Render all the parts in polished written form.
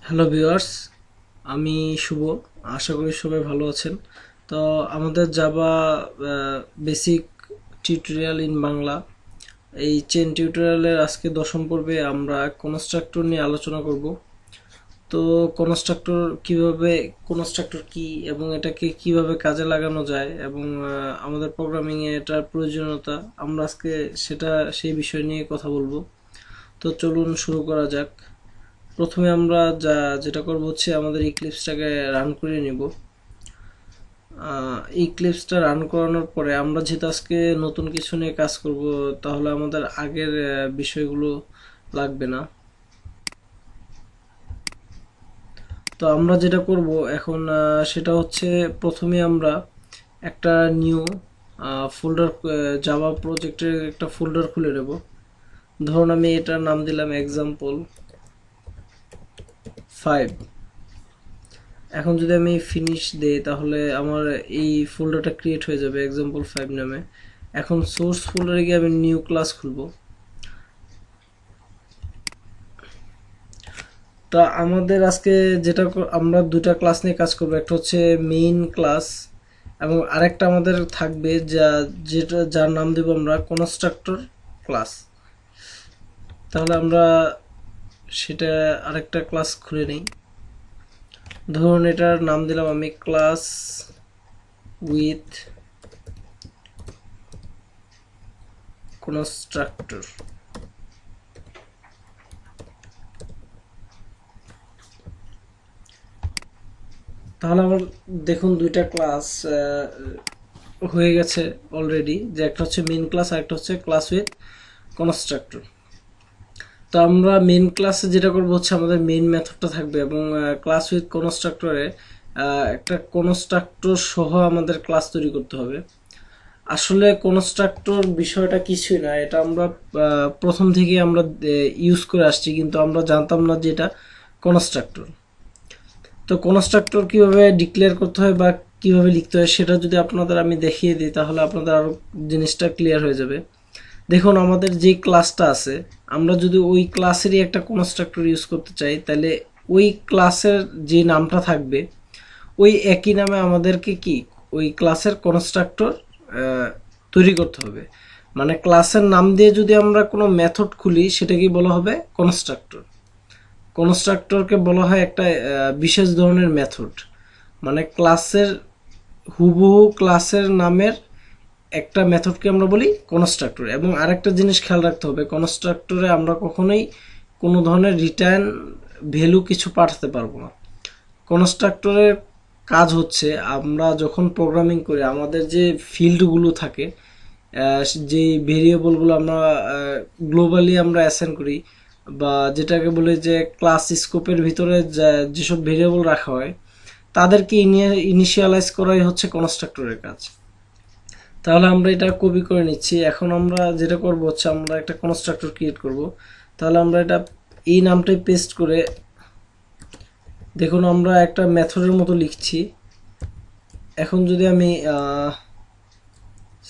Hello viewers, আমি শুভ। আশা করি সবাই ভালো আছেন। তো আমাদের Java basic tutorial in Bangla এই চেন টিউটোরিয়ালের আজকে দশম পর্বে আমরা কনস্ট্রাক্টর নিয়ে আলোচনা করব। তো কনস্ট্রাক্টর কি এবং এটাকে কিভাবে কাজে লাগানো যায় এবং আমাদের প্রোগ্রামিংয়ে এটার প্রয়োজনীয়তা আমরা আজকে সেই বিষয় নিয়ে কথা বলবো। তো চলুন শুরু করা যাক। প্রথমে আমরা যেটা করব হচ্ছে আমাদের ইক্লিপসটাকে রান করে নিব। ইক্লিপসটা রান করানোর পরে আমরা যেহেতু আজকে নতুন কিছু নিয়ে কাজ করব, তাহলে আমাদের আগের বিষয়গুলো লাগবে না। তো আমরা যেটা করব এখন সেটা হচ্ছে প্রথমে আমরা একটা নিউ ফোল্ডার, জাভা প্রজেক্টের একটা ফোল্ডার খুলে নেব। ধরুন আমি এটার নাম দিলাম example5। এখন যদি আমি ফিনিশ দেই তাহলে আমার এই ফোল্ডারটা ক্রিয়েট হয়ে যাবে example5 নামে। এখন সোর্স ফোল্ডারে গিয়ে আমি নিউ ক্লাস খুলব। তা আমাদের আজকে আমরা দুটা ক্লাস নিয়ে কাজ করব, একটা হচ্ছে মেইন ক্লাস এবং আরেকটা আমাদের থাকবে যার নাম দেব আমরা কনস্ট্রাক্টর ক্লাস। তাহলে আমরা সেটা আরেকটা ক্লাস খুলে নেই। ধরুন এটার নাম দিলাম আমি ক্লাস উইথ কনস্ট্রাক্টর। তাহলে আমার দেখুন দুইটা ক্লাস হয়ে গেছে অলরেডি, যে একটা হচ্ছে মেইন ক্লাস আর একটা হচ্ছে ক্লাস উইথ কনস্ট্রাক্টর। তো আমরা মেইন ক্লাসে যেটা করবো হচ্ছে আমাদের মেইন মেথডটা থাকবে এবং ক্লাস উইথ কনস্ট্রাক্টরে একটা কনস্ট্রাক্টর সহ আমাদের ক্লাস তৈরি করতে হবে। আসলে কনস্ট্রাক্টর বিষয়টা কিছুই না, এটা আমরা প্রথম থেকে আমরা ইউজ করে আসছি, কিন্তু আমরা জানতাম না যে এটা কনস্ট্রাক্টর। তো কনস্ট্রাক্টর কিভাবে ডিক্লেয়ার করতে হয় বা কিভাবে লিখতে হয় সেটা যদি আপনাদের আমি দেখিয়ে দিই তাহলে আপনাদের আরো জিনিসটা ক্লিয়ার হয়ে যাবে। দেখুন আমাদের যে ক্লাসটা আছে, আমরা যদি ওই ক্লাসেরই একটা কনস্ট্রাক্টর ইউজ করতে চাই তাহলে ওই ক্লাসের যে নামটা থাকবে ওই একই নামে আমাদেরকে ওই ক্লাসের কনস্ট্রাক্টর তৈরি করতে হবে। মানে ক্লাসের নাম দিয়ে যদি আমরা কোনো মেথড খুলি সেটাকে বলা হবে কনস্ট্রাক্টর। কনস্ট্রাক্টরকে বলা হয় একটা বিশেষ ধরনের মেথড, মানে হুবহু ক্লাসের নামের একটা মেথডকে আমরা বলি কনস্ট্রাক্টর। এবং আরেকটা জিনিস খেয়াল রাখতে হবে, কনস্ট্রাক্টরে আমরা কখনোই কোনো ধরনের রিটার্ন ভ্যালু কিছু পাঠাতে পারবো না। কনস্ট্রাক্টরের কাজ হচ্ছে আমরা যখন প্রোগ্রামিং করি আমাদের যে ফিল্ডগুলো থাকে, যে ভেরিয়েবলগুলো আমরা গ্লোবালি আমরা অ্যাসাইন করি বা যেটাকে বলে যে ক্লাস স্কোপের ভিতরে যেসব ভেরিয়েবল রাখা হয় তাদেরকে ইনিশিয়ালাইজ করাই হচ্ছে কনস্ট্রাক্টরের কাজ। তাহলে আমরা এটা কপি করে নিচ্ছি। এখন আমরা যেটা করব হচ্ছে আমরা একটা কনস্ট্রাক্টর ক্রিয়েট করব। তাহলে আমরা এটা এই নামটাই পেস্ট করে, দেখুন আমরা একটা মেথডের মতো লিখছি। এখন যদি আমি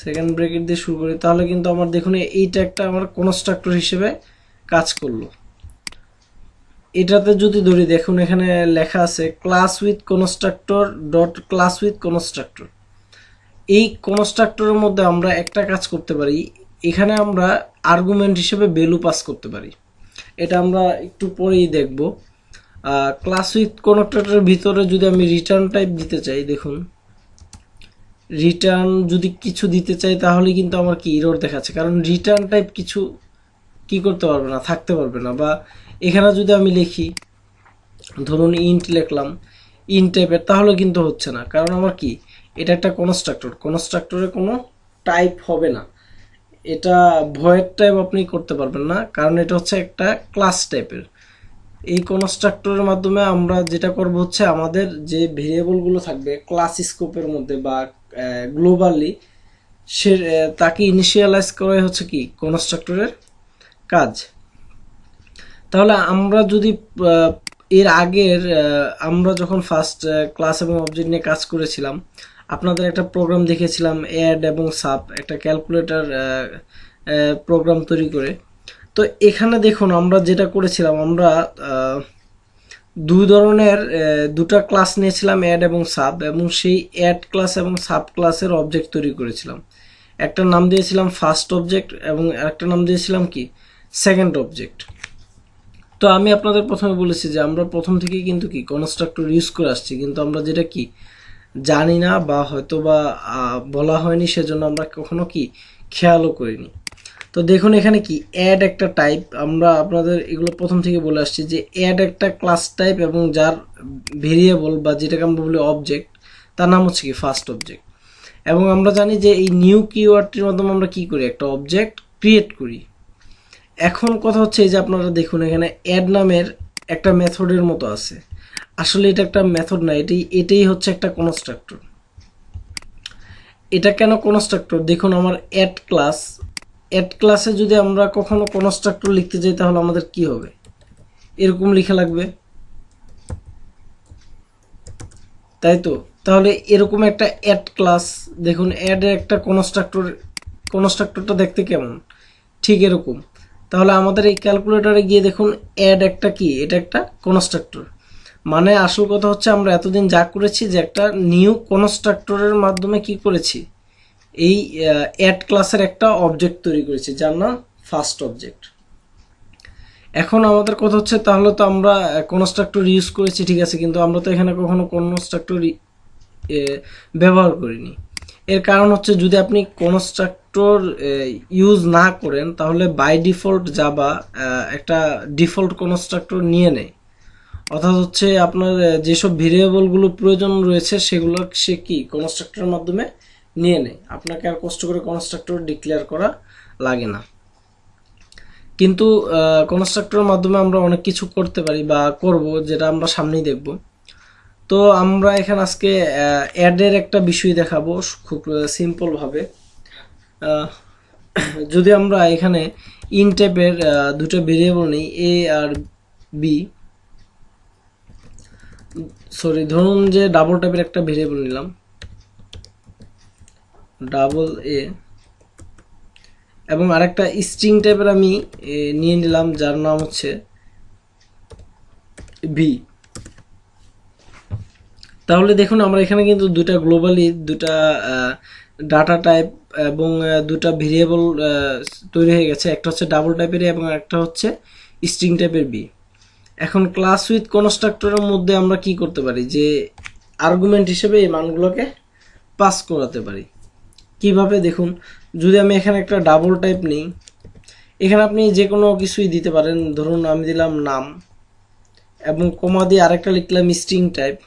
সেকেন্ড ব্র্যাকেট দিয়ে শুরু করি তাহলে কিন্তু আমার দেখুন এইটা একটা আমার কনস্ট্রাক্টর হিসেবে কাজ করলো। এটাতে যদি ধরি দেখুন এখানে লেখা আছে class with constructor dot class with constructor. এই কনস্ট্রাক্টরের মধ্যে আমরা একটা কাজ করতে পারি, এখানে আমরা আর্গুমেন্ট হিসেবে ভ্যালু পাস করতে পারি। এটা আমরা একটু পরেই দেখব। ক্লাস উইথ কনস্ট্রাক্টরের ভিতরে যদি আমি রিটার্ন টাইপ দিতে চাই, দেখুন রিটার্ন যদি কিছু দিতে চাই তাহলে কিন্তু আমার এরর দেখাচ্ছে, কারণ রিটার্ন টাইপ কিছু করতে পারবে না, থাকতে পারবে না। বা এখানে যদি আমি লিখি, ধরুন ইন্ট লিখলাম ইন্ট টাইপের, তাহলে কিন্তু হচ্ছে না, কারণ আমার এটা একটা কনস্ট্রাক্টরে কোনো টাইপ হবে না। এটা ভয়েড টাইপ আপনি করতে পারবেন না, কারণ এটা হচ্ছে একটা ক্লাস টাইপের। এই কনস্ট্রাক্টরের মাধ্যমে আমরা যেটা করব হচ্ছে আমাদের যে ভেরিয়েবলগুলো থাকবে ক্লাস স্কোপের মধ্যে বা গ্লোবালি তাকে ইনিশিয়ালাইজ করাই হচ্ছে কনস্ট্রাক্টরের কাজ। তাহলে আমরা যদি এর আগের আমরা যখন ফার্স্ট ক্লাস এবং অবজেক্ট নিয়ে কাজ করেছিলাম আপনাদের একটা প্রোগ্রাম দেখেছিলাম অ্যাড এবং সাব, একটা ক্যালকুলেটর প্রোগ্রাম তৈরি করে। তো এখানে দেখুন আমরা যেটা করেছিলাম, আমরা দুই ধরনের দুটা ক্লাস নিয়েছিলাম, অ্যাড এবং সাব, এবং সেই অ্যাড ক্লাস এবং সাব ক্লাসের অবজেক্ট তৈরি করেছিলাম। একটা নাম দিয়েছিলাম ফার্স্ট অবজেক্ট এবং একটা নাম দিয়েছিলাম কি সেকেন্ড অবজেক্ট। তো আমি আপনাদের প্রথমে বলেছি যে আমরা প্রথম থেকেই কিন্তু কি কনস্ট্রাক্টর ইউজ করে আসছি, কিন্তু আমরা যেটা কি জানি না বা হয়তো বা বলা হয়নি, সেজন্য আমরা কখনো কি খেয়ালও করিনি। তো দেখুন এখানে কি অ্যাড একটা টাইপ, আমরা আপনাদের এগুলো প্রথম থেকে বলে আসছি যে অ্যাড একটা ক্লাস টাইপ এবং যার ভেরিয়েবল বা যেটাকে আমরা বলি অবজেক্ট, তার নাম হচ্ছে কি ফার্স্ট অবজেক্ট। এবং আমরা জানি যে এই নিউ কিওয়ার্ডটির মাধ্যমে আমরা কি করি, একটা অবজেক্ট ক্রিয়েট করি। এখন কথা হচ্ছে এই যে আপনারা দেখুন এখানে অ্যাড নামের একটা মেথডের মতো আছে, আসলে এটা একটা মেথড না, এটাই হচ্ছে একটা কনস্ট্রাক্টর। এটা কেন কনস্ট্রাক্টর, দেখুন আমার অ্যাড ক্লাসে যদি আমরা কখনো কনস্ট্রাক্টর লিখতে যাই তাহলে আমাদের কি হবে, এরকম লিখা লাগবে, তাই তো। তাহলে এরকম একটা অ্যাড ক্লাস, দেখুন অ্যাডের একটা কনস্ট্রাক্টরটা দেখতে কেমন, ঠিক এরকম। তাহলে আমাদের এই ক্যালকুলেটরে গিয়ে দেখুন অ্যাড একটা কি, এটা একটা কনস্ট্রাক্টর। মানে আসল কথা হচ্ছে আমরা এতদিন যা করেছি যে একটা নিউ কনস্ট্রাক্টরের মাধ্যমে কি করেছি, এই অ্যাড ক্লাসের একটা অবজেক্ট তৈরি করেছি যার নাম ফার্স্ট অবজেক্ট। এখন আমাদের কথা হচ্ছে তাহলে তো আমরা কনস্ট্রাক্টর ইউজ করেছি ঠিক আছে, কিন্তু আমরা তো এখানে কখনো কনস্ট্রাক্টর ব্যবহার করিনি। এর কারণ হচ্ছে যদি আপনি কনস্ট্রাক্টর ইউজ না করেন তাহলে বাই ডিফল্ট জাভা একটা ডিফল্ট কনস্ট্রাক্টর নিয়ে নেয়, অর্থাৎ হচ্ছে আপনার যেসব ভেরিয়েবলগুলো প্রয়োজন রয়েছে সেগুলো সে কি কনস্ট্রাক্টরের মাধ্যমে নিয়ে নেয়, আপনাকে আর কষ্ট করে কনস্ট্রাক্টর ডিক্লেয়ার করা লাগে না। কিন্তু কনস্ট্রাক্টরের মাধ্যমে আমরা অনেক কিছু করতে পারি বা করব, যেটা আমরা সামনেই দেখব। তো আমরা এখানে আজকে অ্যাডের একটা বিষয় দেখাবো খুব সিম্পল ভাবে। যদি আমরা এখানে ইন টাইপের দুটো ভেরিয়েবল নিই, এ আর বি, সরি ধরুন যে ডাবল টাইপের একটা ভেরিয়েবল নিলাম, ডাবল এ, এবং আরেকটা স্ট্রিং টাইপের আমি নিয়ে নিলাম যার নাম হচ্ছে বি। তাহলে দেখুন আমরা এখানে কিন্তু দুটা গ্লোবালি দুটা ডাটা টাইপ এবং দুটা ভেরিয়েবল তৈরি হয়ে গেছে, একটা হচ্ছে ডাবল টাইপের এবং একটা হচ্ছে স্ট্রিং টাইপের বি। এখন ক্লাস উইথ কনস্ট্রাক্টরের মধ্যে আমরা কি করতে পারি, যে আর্গুমেন্ট হিসেবে এই মানগুলোকে পাস করাতে পারি। কিভাবে দেখুন, যদি আমি এখানে একটা ডাবল টাইপ নিই, এখানে আপনি যে কোনো কিছুই দিতে পারেন, ধরুন আমি দিলাম নাম এবং কমা দিয়ে আরেকটা লিখলাম স্ট্রিং টাইপ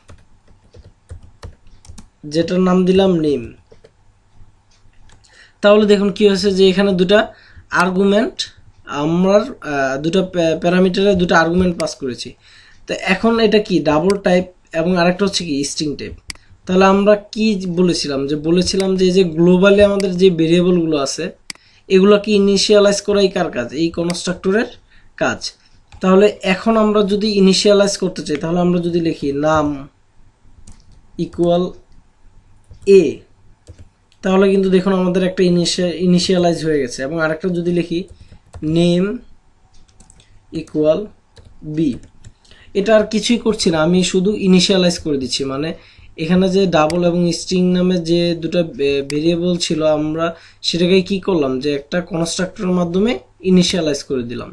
যেটার নাম দিলাম নেম। তাহলে দেখুন কি হয়েছে যে এখানে দুটা আর্গুমেন্ট, আমরা দুটো প্যারামিটারে দুটো আর্গুমেন্ট পাস করেছি। তো এখন এটা কি ডাবল টাইপ এবং আরেকটা হচ্ছে কি স্ট্রিং টাইপ। তাহলে আমরা কি বলেছিলাম, যে এই যে গ্লোবালি আমাদের যে ভেরিয়েবলগুলো আছে এগুলো কি ইনিশিয়ালাইজ করাই কার কাজ, এই কনস্ট্রাক্টরের কাজ। তাহলে এখন আমরা যদি ইনিশিয়ালাইজ করতে চাই তাহলে আমরা যদি লিখি নাম ইকুয়াল এ, তাহলে কিন্তু দেখুন আমাদের একটা ইনিশিয়ালাইজ হয়ে গেছে। এবং আরেকটা যদি লিখি নেম ইকুয়াল বি, এটা আর কিছুই করছি না, আমি শুধু ইনিশিয়ালাইজ করে দিচ্ছি। মানে এখানে যে ডাবল এবং স্ট্রিং নামে যে দুটো ভেরিয়েবল ছিল আমরা সেটাকে কি করলাম, যে একটা কনস্ট্রাক্টরের মাধ্যমে ইনিশিয়ালাইজ করে দিলাম।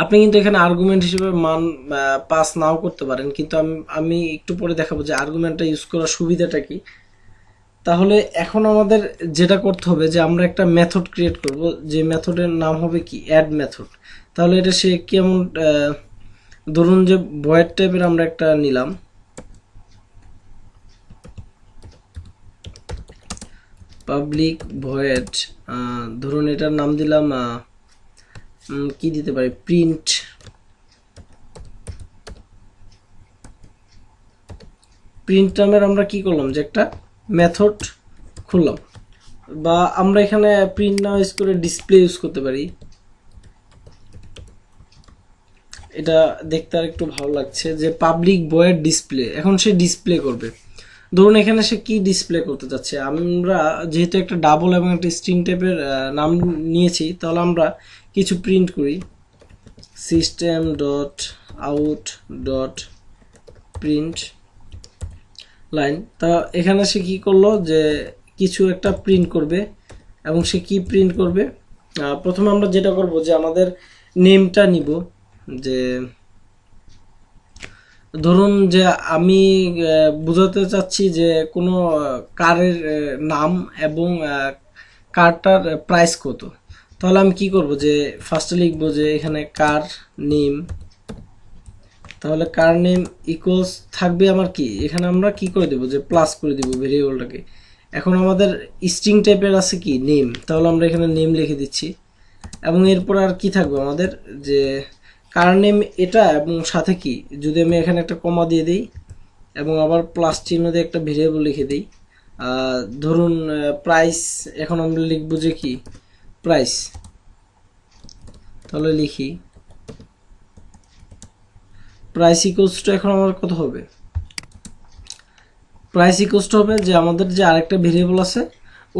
আপনি কিন্তু এখানে আর্গুমেন্ট হিসেবে মান পাস নাও করতে পারেন, কিন্তু আমি একটু পরে দেখাবো যে আর্গুমেন্টটা ইউজ করার সুবিধাটা কি। তাহলে এখন আমাদের যেটা করতে হবে যে আমরা একটা মেথড ক্রিয়েট করব, যে মেথডের নাম হবে কি অ্যাড মেথড। তাহলে এটা সে কেমন, ধরুন যে ভয়েড টাইপের আমরা একটা নিলাম, পাবলিক ভয়েড, ধরুন এটার নাম দিলাম কি দিতে পারি, প্রিন্ট। প্রিন্ট নামের আমরা কি করলাম, যে একটা মেথড খুললাম, বা আমরা এখানে প্রিন্ট না ইউজ করে ডিসপ্লে ইউজ করতে পারি, এটা দেখতে আর একটু ভালো লাগছে। যে পাবলিক ভয়েড ডিসপ্লে, এখন সে ডিসপ্লে করবে। ধরুন এখানে সে কি ডিসপ্লে করতে চাচ্ছে, আমরা যেহেতু একটা ডাবল এবং একটা স্ট্রিং টাইপের নাম নিয়েছি, তাহলে আমরা কিছু প্রিন্ট করি, system dot out dot print line. তা এখানে সে কি করলো যে কিছু একটা প্রিন্ট করবে, এবং সে কি প্রিন্ট করবে, প্রথমে আমরা যেটা করব যে আমাদের নেমটা নিব, যে ধরুন যে আমি বোঝাতে চাচ্ছি যে কোনো কারের নাম এবং কারটার প্রাইস কত। তাহলে আমি কি করব যে ফার্স্টে লিখবো যে এখানে কার নেম, তাহলে কার নেম ইকুয়ালস থাকবে আমার কি, এখানে আমরা কি করে দেব যে প্লাস করে দিব ভেরিয়েবলটাকে। এখন আমাদের স্ট্রিং টাইপের আছে কি নেম, তাহলে আমরা এখানে নেম লিখে দিচ্ছি, এবং এরপর আর কি থাকবে আমাদের যে কার নেম এটা, এবং সাথে কি যদি আমি এখানে একটা কমা দিয়ে দিই এবং আবার প্লাস চিহ্ন দিয়ে একটা ভেরিয়েবল লিখে দিই, ধরুন প্রাইস, এখন আমরা লিখবো যে কি প্রাইস, তাহলে লিখি প্রাইস ইকুয়ালস টু, এখন আমার কত হবে, প্রাইস ইকুয়ালস টু হবে যে আমাদের যে আরেকটা ভেরিয়েবল আছে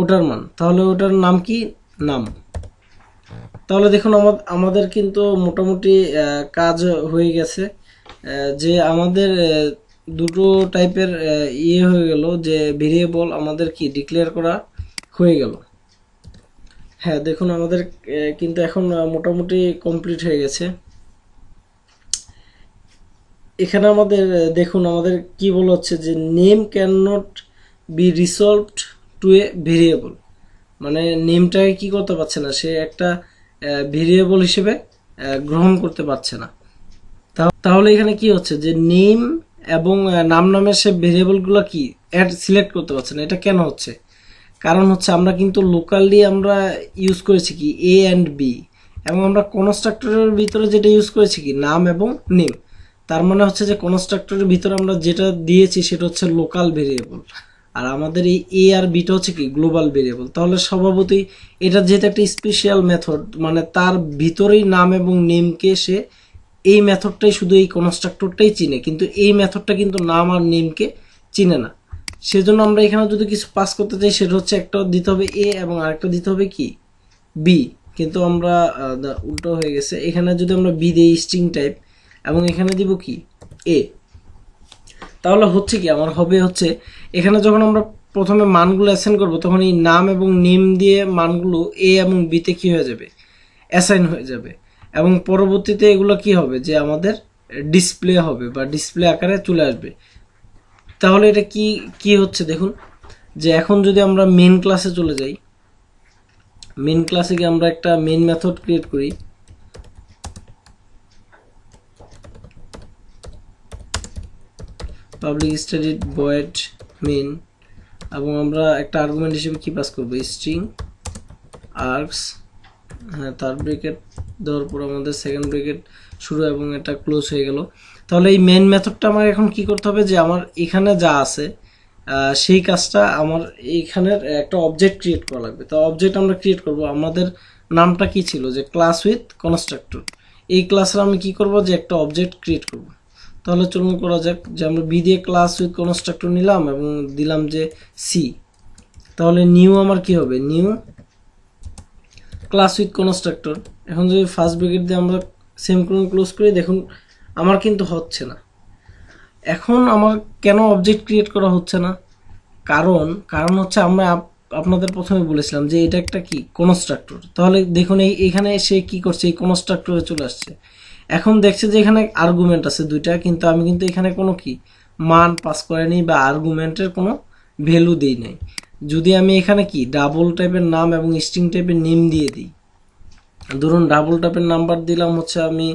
ওটার মান, তাহলে ওটার নাম কি নাম। তাহলে দেখুন আমাদের কিন্তু মোটামুটি কাজ হয়ে গেছে, যে আমাদের দুটো টাইপের ইয়ে হয়ে গেল, যে ভেরিয়েবল আমাদের কি ডিক্লেয়ার করা হয়ে গেল। হ্যাঁ দেখুন আমাদের কিন্তু এখন মোটামুটি কমপ্লিট হয়ে গেছে। এখানে আমাদের দেখুন আমাদের কি বলা হচ্ছে যে name can not be resolved to a variable, মানে নেমটাকে কি করতে পারছে না, সে একটা ভেরিয়েবল হিসেবে গ্রহণ করতে পারছে না। তাহলে এখানে কি হচ্ছে যে নেম এবং নাম নামের সে ভেরিয়েবলগুলো কি সিলেক্ট করতে পারছে না। এটা কেন হচ্ছে, কারণ হচ্ছে আমরা কিন্তু লোকালি আমরা ইউজ করেছি কি এ অ্যান্ড বি, এবং আমরা কনস্ট্রাক্টরের ভিতরে যেটা ইউজ করেছি কি নাম এবং নেম। তার মানে হচ্ছে যে কনস্ট্রাক্টরের ভিতরে আমরা যেটা দিয়েছি সেটা হচ্ছে লোকাল ভেরিয়েবল, আর আমাদের এই এ আর বিটা হচ্ছে কি গ্লোবাল ভেরিয়েবল। তাহলে স্বভাবতই এটা যেহেতু একটা স্পেশাল মেথড, মানে তার ভিতরেই নাম এবং নেমকে সে এই মেথডটাই শুধু এই কনস্ট্রাক্টরটাই চিনে, কিন্তু এই মেথডটা কিন্তু নাম আর নেমকে চিনে না। সেজন্য আমরা এখানে যদি কিছু পাস করতে চাই সেটা হচ্ছে একটা দিতে হবে এ এবং আরেকটা দিতে হবে কি বি, কিন্তু আমরা উল্টো হয়ে গেছে। এখানে যদি আমরা বি দিই স্ট্রিং টাইপ এবং এখানে দিব কি এ, তাহলে হচ্ছে কি আমার হবে হচ্ছে এখানে যখন আমরা প্রথমে মানগুলো অ্যাসাইন করব তখন এই নাম এবং নেম দিয়ে মানগুলো এ এবং বিতে কি হয়ে যাবে অ্যাসাইন হয়ে যাবে, এবং পরবর্তীতে এগুলো কি হবে যে আমাদের ডিসপ্লে হবে বা ডিসপ্লে আকারে চলে আসবে। তাহলে এটা কি কি হচ্ছে দেখুন, যে এখন যদি আমরা মেন ক্লাসে চলে যাই, মেন ক্লাসে গিয়ে আমরা একটা মেন মেথড ক্রিয়েট করি, পাবলিক স্ট্যাটিক ভয়েড মেন, এবং আমরা একটা আর্গুমেন্ট হিসেবে কি পাস করব স্ট্রিং আর্কস, হ্যাঁ তার ব্রেকেট দেওয়ার পর আমাদের সেকেন্ড ব্রেকেট শুরু এবং এটা ক্লোজ হয়ে গেল। তাহলে এই মেন মেথডটা আমার এখন কি করতে হবে যে আমার এখানে যা আছে সেই কাজটা আমার এইখানের একটা অবজেক্ট ক্রিয়েট করা লাগবে। তো অবজেক্ট আমরা ক্রিয়েট করব, আমাদের নামটা কি ছিল যে ক্লাস উইথ কনস্ট্রাক্টর, এই ক্লাসের আমি কি করব যে একটা অবজেক্ট ক্রিয়েট করব। তাহলে চলুন করা যাক যে আমরা বি দিয়ে ক্লাস উইথ কনস্ট্রাক্টর নিলাম এবং দিলাম যে সি, তাহলে নিউ আমার কি হবে নিউ ক্লাস উইথ কনস্ট্রাক্টর। এখন যদি ফার্স্ট ব্র্যাকেট দিয়ে আমরা সেমিকোলন ক্লোজ করি, দেখুন আমার কিন্তু হচ্ছে না। এখন আমার কেন অবজেক্ট ক্রিয়েট করা হচ্ছে না, কারণ হচ্ছে আমরা আপনাদের প্রথমে বলেছিলাম যে এটা একটা কি কনস্ট্রাক্টর। তাহলে দেখুন এইখানে সে কি করছে এই কনস্ট্রাক্টরে চলে আসছে, এখন দেখছে যে এখানে আর্গুমেন্ট আছে দুইটা, কিন্তু আমি কিন্তু এখানে কোনো কি মান পাস করিনি বা আর্গুমেন্টের কোনো ভ্যালু দেই নাই। যদি আমি এখানে কি ডাবল টাইপের নাম এবং স্ট্রিং টাইপের নেম দিয়ে দিই, ধরুন ডাবল টাইপের নাম্বার দিলাম হচ্ছে আমি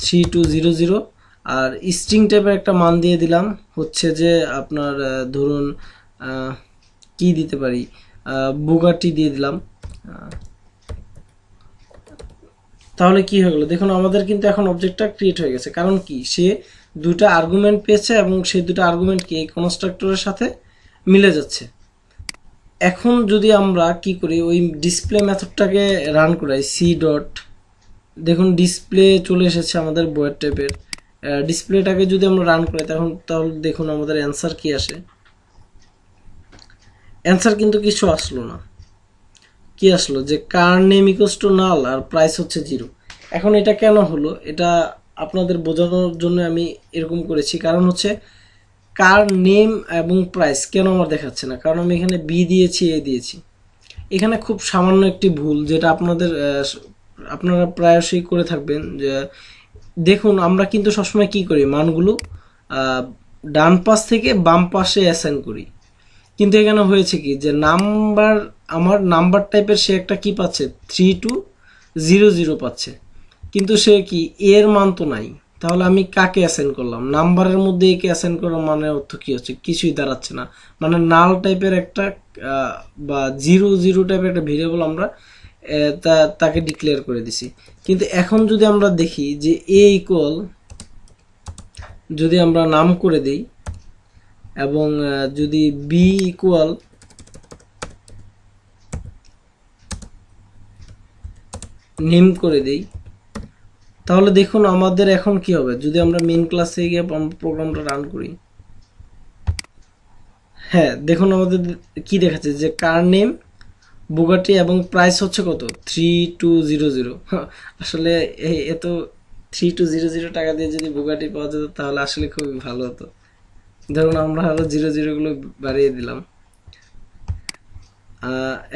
3200, আর স্ট্রিং টাইপের একটা মান দিয়ে দিলাম হচ্ছে যে আপনার ধরুন কি দিতে পারি বুগাটি দিয়ে দিলাম, তাহলে কি হয়ে গেল দেখুন আমাদের কিন্তু এখন অবজেক্টটা ক্রিয়েট হয়ে গেছে। কারণ কি সে দুটো আর্গুমেন্ট পেয়েছে এবং সেই দুটো আর্গুমেন্ট কি এই কনস্ট্রাক্টরের সাথে মিলে যাচ্ছে। এখন যদি আমরা কি করি ওই ডিসপ্লে মেথডটাকে রান করাই সি ডট, দেখুন ডিসপ্লে চলে এসেছে আমাদের বয়েড টাইপের ডিসপ্লেটাকে যদি আমরা রান করি তাহলে দেখুন আমাদের অ্যান্সার কি আসে, অ্যান্সার কিন্তু কিছু আসলো না। কি আসলো যে car name equals to null আর প্রাইস হচ্ছে 0। এখন এটা কেন হলো, এটা আপনাদের বোঝানোর জন্য আমি এরকম করেছি, কারণ হচ্ছে কার নেম এবং প্রাইস কেন আমার দেখাচ্ছে না, কারণ আমি এখানে বি দিয়েছি, এ দিয়েছি। এখানে খুব সামান্য একটি ভুল, যেটা আপনারা প্রায়শই করে থাকবেন, যে দেখুন আমরা কিন্তু সবসময় কি করি, মানগুলো ডান পাশ থেকে বাম পাশে অ্যাসাইন করি। কিন্তু এখানে হয়েছে কি, যে নাম্বার, আমার নাম্বার টাইপের সে একটা কি পাচ্ছে, 3200 পাচ্ছে, কিন্তু সে কি এর মান তো নাই। তাহলে আমি কাকে অ্যাসাইন করলাম, নাম্বারের মধ্যে একে অ্যাসাইন করার মানে অর্থ কি হচ্ছে, কিছুই দাঁড়াচ্ছে না। মানে নাল টাইপের একটা বা 00 টাইপের একটা ভেরিয়েবল আমরা তাকে ডিক্লেয়ার করে দিছি। কিন্তু এখন যদি আমরা দেখি যে এ ইকুয়াল, যদি আমরা নাম করে দিই এবং যদি বি ইকুয়াল নেম করে দেই, তাহলে দেখুন আমাদের এখন কি হবে। যদি আমরা মেইন ক্লাসে গিয়ে প্রোগ্রামটা রান করি, হ্যাঁ দেখুন আমাদের কি দেখাচ্ছে, যে কার নেম বুগাটি এবং প্রাইস হচ্ছে কত, 3200। আসলে এত 3200 টাকা দিয়ে যদি বুগাটি পাওয়া যেত তাহলে আসলে খুবই ভালো হতো। ধরুন আমরা আরো 00 গুলো বাড়িয়ে দিলাম,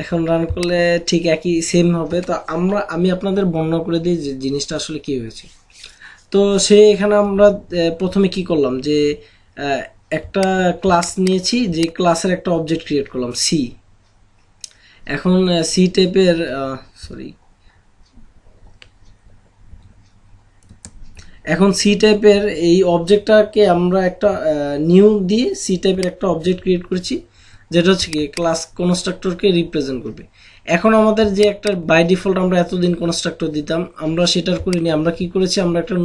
এখন রান করলে ঠিক একই সেম হবে। তো আমি আপনাদের বর্ণনা করে দিই যে জিনিসটা আসলে কি হয়েছে। তো এখানে আমরা প্রথমে কি করলাম, যে একটা ক্লাস নিয়েছি, যে ক্লাসের একটা অবজেক্ট ক্রিয়েট করলাম সি। এখন সি টাইপের এখন সি টাইপের এই অবজেক্টটাকে আমরা একটা নিউ দিয়ে সি টাইপের একটা অবজেক্ট ক্রিয়েট করেছি, যেটা হচ্ছে কি ক্লাস কনস্ট্রাক্টরকে রিপ্রেজেন্ট করবে। এখন আমাদের যে একটা বাই ডিফল্ট আমরা এতদিন কনস্ট্রাক্টর দিতাম, আমরা সেটার করিনি। আমরা কি করেছি, আমরা একটা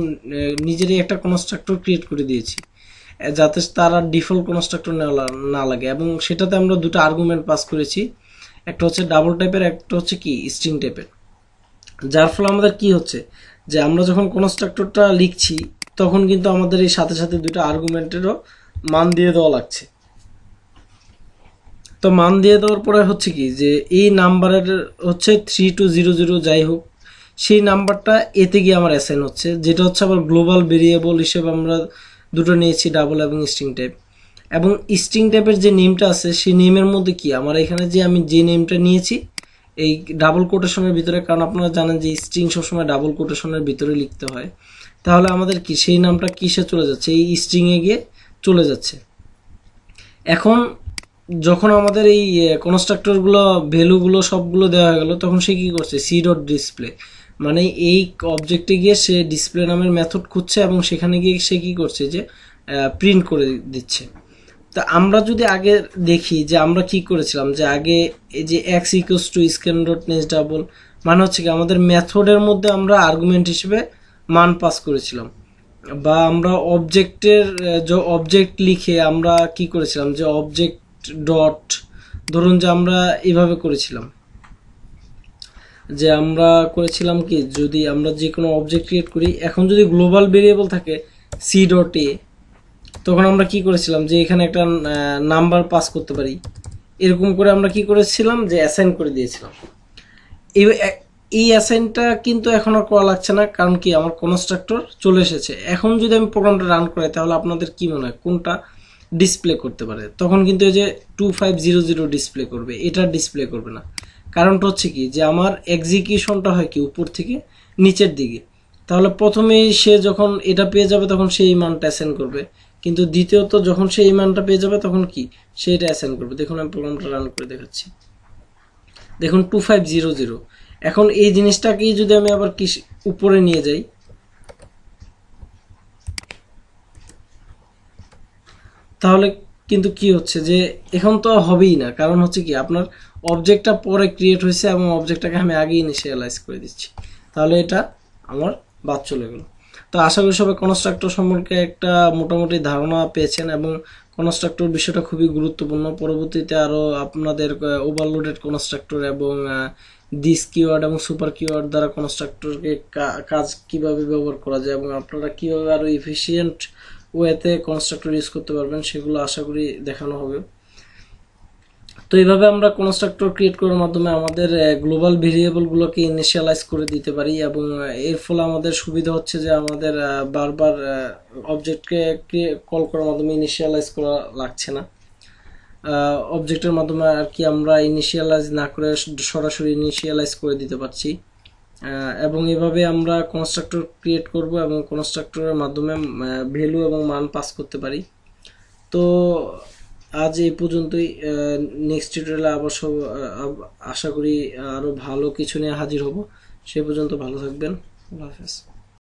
নিজেরই একটা কনস্ট্রাক্টর ক্রিয়েট করে দিয়েছি, যাতে তারা ডিফল্ট কনস্ট্রাক্টর না লাগে। এবং সেটাতে আমরা দুটো আর্গুমেন্ট পাস করেছি, একটা হচ্ছে ডাবল টাইপের, একটা হচ্ছে কি স্ট্রিং টাইপের। যার ফলে আমাদের কি হচ্ছে, যে আমরা যখন কনস্ট্রাক্টরটা লিখছি তখন কিন্তু আমাদের এই সাথে সাথে দুটো আর্গুমেন্টেরও মান দিয়ে দেওয়া লাগছে। তো মান দিয়ে দেওয়ার পরে হচ্ছে কি, যে এই নাম্বারের হচ্ছে 3200 যাই হোক, সেই নাম্বারটা এতে গিয়ে আমার অ্যাসাইন হচ্ছে, যেটা হচ্ছে আবার গ্লোবাল ভেরিয়েবল হিসেবে আমরা দুটো নিয়েছি, ডাবল এবং স্ট্রিং টাইপ। এবং স্ট্রিং টাইপের যে নেমটা আছে সেই নেমের মধ্যে কি আমার এখানে যে আমি যে নেমটা নিয়েছি এই ডাবল কোটেশনের ভিতরে, কারণ আপনারা জানেন যে স্ট্রিং সবসময় ডাবল কোটেশনের ভিতরে লিখতে হয়, তাহলে আমাদের কি সেই নামটা কিসে চলে যাচ্ছে, এই স্ট্রিং এ গিয়ে চলে যাচ্ছে। এখন যখন আমাদের এই কনস্ট্রাক্টরগুলো ভ্যালুগুলো সবগুলো দেওয়া হয়ে গেল, তখন সে কি করছে, সি ডট ডিসপ্লে, মানে এই অবজেক্টে গিয়ে সে ডিসপ্লে নামের মেথড খুঁজছে এবং সেখানে গিয়ে সে কি করছে, যে প্রিন্ট করে দিচ্ছে। তা আমরা যদি আগে দেখি যে আমরা কি করেছিলাম, যে আগে এই যে x equals to scan dot next double, মানে হচ্ছে কি আমাদের মেথডের মধ্যে আমরা আর্গুমেন্ট হিসেবে মান পাস করেছিলাম, বা আমরা অবজেক্টের যে অবজেক্ট লিখে আমরা কি করেছিলাম, যে অবজেক্ট ডট, ধরুন যে আমরা এইভাবে করেছিলাম, যে আমরা করেছিলাম কি, যদি আমরা যে কোনো অবজেক্ট ক্রিয়েট করি, এখন যদি গ্লোবাল ভেরিয়েবল থাকে সি ডট এ, তখন আমরা কি করেছিলাম, যে এখানে একটা নাম্বার পাস করতে পারি, এরকম করে আমরা কি করেছিলাম, যে অ্যাসাইন করে দিয়েছিলাম। এই অ্যাসাইনটা কিন্তু এখন আর করা লাগছে না, কারণ কি আমার কনস্ট্রাক্টর চলে এসেছে। এখন যদি আমি প্রোগ্রামটা রান করি, তাহলে আপনাদের কি মনে হয় কোনটা ডিসপ্লে করতে পারে? তখন কিন্তু এই যে 2500 ডিসপ্লে করবে, এটা ডিসপ্লে করবে না। কারণটা হচ্ছে কি, যে আমার এক্সিকিউশনটা হয় কি উপর থেকে নিচের দিকে। তাহলে প্রথমেই সে যখন এটা পেয়ে যাবে তখন সে এই মানটা অ্যাসাইন করবে, কিন্তু দ্বিতীয়ত যখন সে এই মানটা পেয়ে যাবে তখন কি সে এটা অ্যাসাইন করবে। দেখুন আমি প্রোগ্রামটা রান করে দেখাচ্ছি, দেখুন 2500। এখন এই জিনিসটাকেই যদি আমি আবার কি উপরে নিয়ে যাই, তাহলে কিন্তু কি হচ্ছে, যে এখন তো হবেই না। কারণ হচ্ছে কি আপনার অবজেক্টটা পরে ক্রিয়েট হয়েছে এবং অবজেক্টটাকে আমি আগে ইনিশিয়ালাইজ করে দিচ্ছি, তাহলে এটা আমার বাদ চলে গেল। তো আশা করি সবাই কনস্ট্রাক্টর সম্পর্কে একটা মোটামুটি ধারণা পেয়েছেন, এবং কনস্ট্রাক্টর বিষয়টা খুবই গুরুত্বপূর্ণ। পরবর্তীতে আরও আপনাদের ওভারলোডেড কনস্ট্রাক্টর এবং দিস কিওয়ার্ড এবং সুপার কিওয়ার্ড দ্বারা কনস্ট্রাক্টরকে কাজ কিভাবে ব্যবহার করা যায় এবং আপনারা কিভাবে আরও এফিসিয়েন্ট ওয়েতে কনস্ট্রাক্টর ইউজ করতে পারবেন, সেগুলো আশা করি দেখানো হবে। তো এইভাবে আমরা কনস্ট্রাক্টর ক্রিয়েট করার মাধ্যমে আমাদের গ্লোবাল ভেরিয়েবলগুলোকে ইনিশিয়ালাইজ করে দিতে পারি, এবং এর ফলে আমাদের সুবিধা হচ্ছে যে আমাদের বারবার অবজেক্টকে কল করার মাধ্যমে ইনিশিয়ালাইজ করা লাগছে না। অবজেক্টের মাধ্যমে আর কি আমরা ইনিশিয়ালাইজ না করে সরাসরি ইনিশিয়ালাইজ করে দিতে পারছি, এবং এভাবে আমরা কনস্ট্রাক্টর ক্রিয়েট করব এবং কনস্ট্রাক্টরের মাধ্যমে ভ্যালু এবং মান পাস করতে পারি। তো আজ এই পর্যন্তই। নেক্সট টিউটোরিয়ালে আবার সব আশা করি আরো ভালো কিছু নিয়ে হাজির হব। সে পর্যন্ত ভালো থাকবেন। আল্লাহ হাফেজ।